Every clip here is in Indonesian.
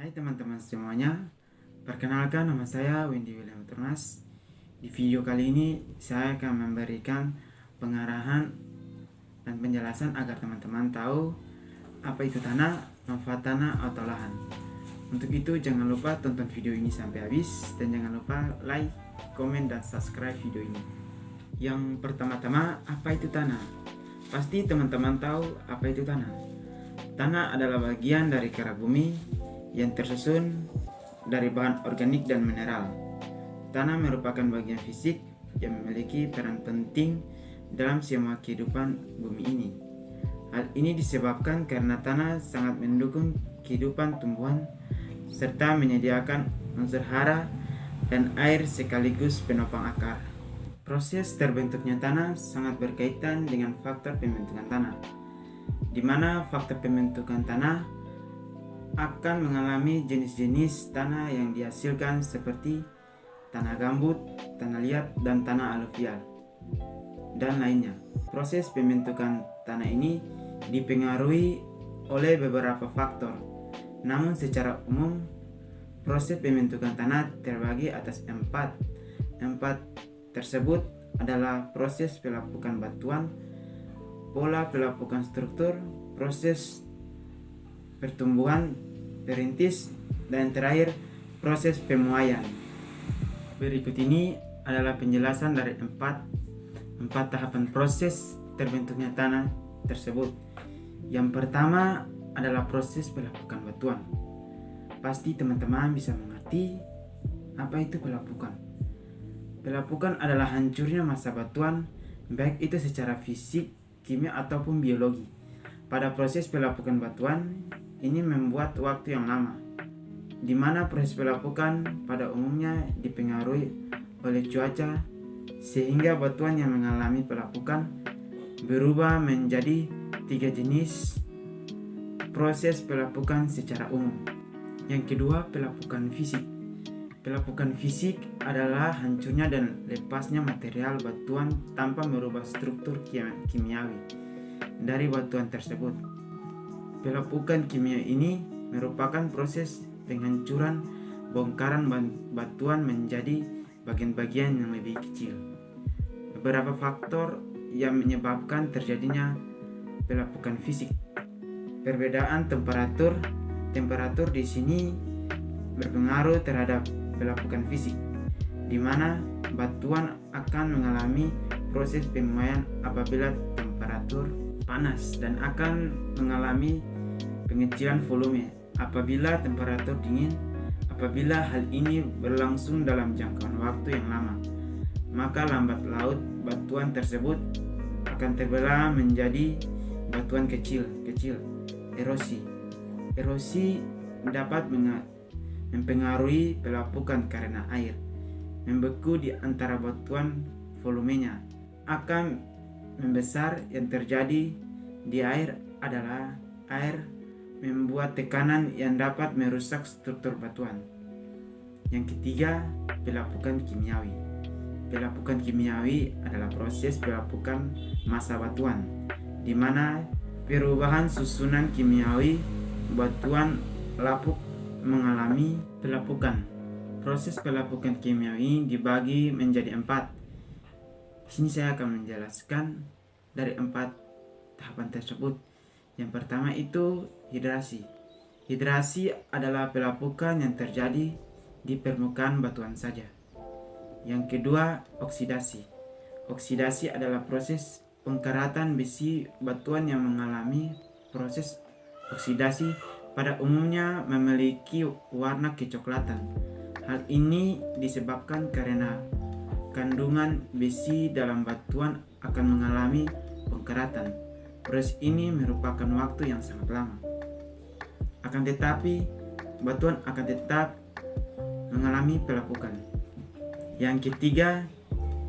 Hai teman-teman semuanya, perkenalkan nama saya Wendy William Turnas. Di video kali ini saya akan memberikan pengarahan dan penjelasan agar teman-teman tahu apa itu tanah, manfaat tanah atau lahan. Untuk itu jangan lupa tonton video ini sampai habis dan jangan lupa like, komen, dan subscribe video ini. Yang pertama-tama, apa itu tanah? Pasti teman-teman tahu apa itu tanah. Tanah adalah bagian dari kerak bumi yang tersusun dari bahan organik dan mineral. Tanah merupakan bagian fisik yang memiliki peran penting dalam semua kehidupan bumi ini. Hal ini disebabkan karena tanah sangat mendukung kehidupan tumbuhan serta menyediakan unsur hara dan air sekaligus penopang akar. Proses terbentuknya tanah sangat berkaitan dengan faktor pembentukan tanah, di mana faktor pembentukan tanah akan mengalami jenis-jenis tanah yang dihasilkan seperti tanah gambut, tanah liat, dan tanah aluvial, dan lainnya. Proses pembentukan tanah ini dipengaruhi oleh beberapa faktor, namun secara umum proses pembentukan tanah terbagi atas empat. Empat tersebut adalah proses pelapukan batuan, pola pelapukan struktur, proses pertumbuhan perintis, dan terakhir proses pemuaian. Berikut ini adalah penjelasan dari empat tahapan proses terbentuknya tanah tersebut. Yang pertama adalah proses pelapukan batuan. Pasti teman-teman bisa mengerti apa itu pelapukan. Pelapukan adalah hancurnya massa batuan, baik itu secara fisik, kimia, ataupun biologi. Pada proses pelapukan batuan, ini membuat waktu yang lama, di mana proses pelapukan pada umumnya dipengaruhi oleh cuaca, sehingga batuan yang mengalami pelapukan berubah menjadi 3 jenis proses pelapukan secara umum. Yang kedua, pelapukan fisik. Pelapukan fisik adalah hancurnya dan lepasnya material batuan tanpa merubah struktur kimiawi dari batuan tersebut. Pelapukan kimia ini merupakan proses penghancuran bongkaran batuan menjadi bagian-bagian yang lebih kecil. Beberapa faktor yang menyebabkan terjadinya pelapukan fisik. Perbedaan temperatur. Temperatur di sini berpengaruh terhadap pelapukan fisik, di mana batuan akan mengalami proses pemuaian apabila temperatur panas dan akan mengalami pengecilan volume apabila temperatur dingin. Apabila hal ini berlangsung dalam jangkauan waktu yang lama, maka lambat laun batuan tersebut akan terbelah menjadi batuan kecil. Erosi dapat mempengaruhi pelapukan karena air membeku di antara batuan. Volumenya akan membesar. Yang terjadi di air adalah air membuat tekanan yang dapat merusak struktur batuan. Yang ketiga, pelapukan kimiawi. Pelapukan kimiawi adalah proses pelapukan massa batuan, di mana perubahan susunan kimiawi batuan lapuk mengalami pelapukan. Proses pelapukan kimiawi dibagi menjadi 4. Di sini saya akan menjelaskan dari 4 tahapan tersebut. Yang pertama itu hidrasi. Hidrasi adalah pelapukan yang terjadi di permukaan batuan saja. Yang kedua, oksidasi. Oksidasi adalah proses pengkeratan besi batuan yang mengalami proses oksidasi pada umumnya memiliki warna kecoklatan. Hal ini disebabkan karena kandungan besi dalam batuan akan mengalami pengkeratan. Proses ini merupakan waktu yang sangat lama. Akan tetapi, batuan akan tetap mengalami pelapukan. Yang ketiga,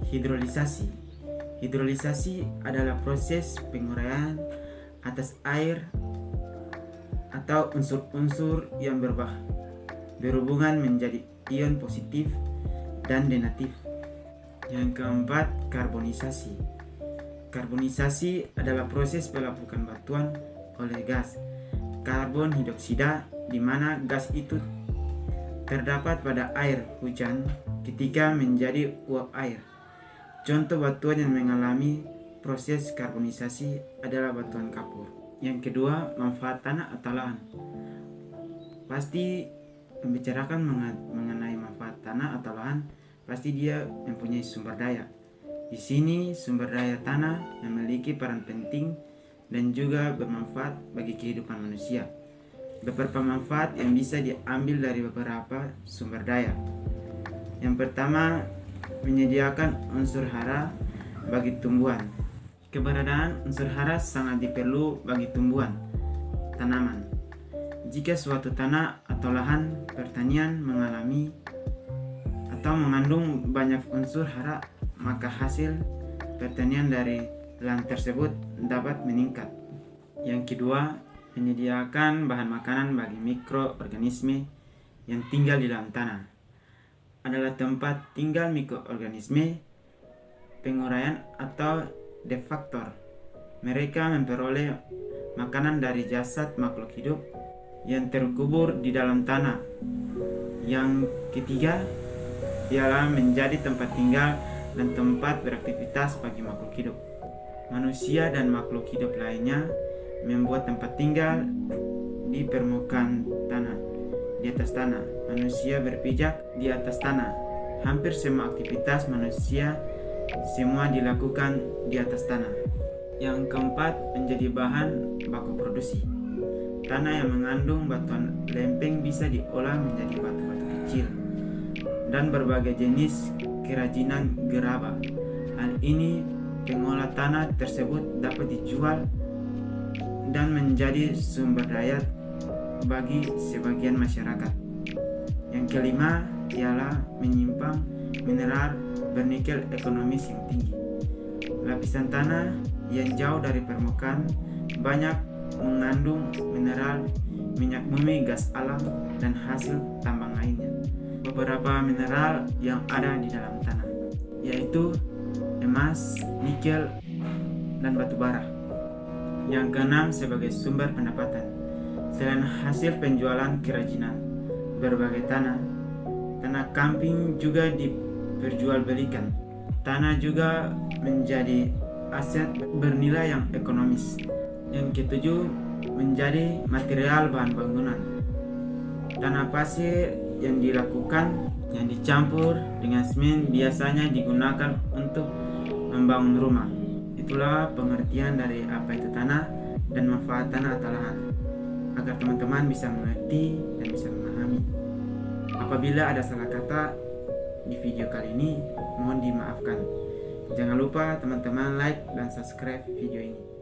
hidrolisasi. Hidrolisasi adalah proses penguraian atas air atau unsur-unsur yang berhubungan menjadi ion positif dan negatif. Yang keempat, karbonisasi. Karbonisasi adalah proses pelapukan batuan oleh gas. karbon dioksida, di mana gas itu terdapat pada air hujan ketika menjadi uap air. Contoh batuan yang mengalami proses karbonisasi adalah batuan kapur. Yang kedua, manfaat tanah atau lahan. Pasti membicarakan mengenai manfaat tanah atau lahan, pasti dia mempunyai sumber daya. Di sini sumber daya tanah memiliki peran penting dan juga bermanfaat bagi kehidupan manusia. Beberapa manfaat yang bisa diambil dari beberapa sumber daya. Yang pertama, menyediakan unsur hara bagi tumbuhan. Keberadaan unsur hara sangat diperlu bagi tumbuhan tanaman. Jika suatu tanah atau lahan pertanian mengalami atau mengandung banyak unsur hara, maka hasil pertanian dari lahan tersebut dapat meningkat. Yang kedua, menyediakan bahan makanan bagi mikroorganisme yang tinggal di dalam tanah. Adalah tempat tinggal mikroorganisme penguraian atau defaktor. Mereka memperoleh makanan dari jasad makhluk hidup yang terkubur di dalam tanah. Yang ketiga, ialah menjadi tempat tinggal dan tempat beraktivitas bagi makhluk hidup. Manusia dan makhluk hidup lainnya membuat tempat tinggal di permukaan tanah, di atas tanah. Manusia berpijak di atas tanah. Hampir semua aktivitas manusia semua dilakukan di atas tanah. Yang keempat, menjadi bahan baku produksi. Tanah yang mengandung batuan lempeng bisa diolah menjadi batu-batu kecil dan berbagai jenis kerajinan gerabah. Hal ini pengolah tanah tersebut dapat dijual dan menjadi sumber daya bagi sebagian masyarakat. Yang kelima ialah menyimpan mineral bernikel ekonomis yang tinggi. Lapisan tanah yang jauh dari permukaan banyak mengandung mineral, minyak bumi, gas alam, dan hasil tambang lainnya. Beberapa mineral yang ada di dalam tanah yaitu emas, nikel, dan batu bara. Yang keenam, sebagai sumber pendapatan. Selain hasil penjualan kerajinan berbagai tanah kambing juga diperjualbelikan. Tanah juga menjadi aset bernilai yang ekonomis. Yang ketujuh, menjadi material bahan bangunan. Tanah pasir yang dicampur dengan semen biasanya digunakan untuk membangun rumah. Itulah pengertian dari apa itu tanah dan manfaat tanah atau lahan, agar teman-teman bisa mengerti dan bisa memahami. Apabila ada salah kata di video kali ini, mohon dimaafkan. Jangan lupa teman-teman like dan subscribe video ini.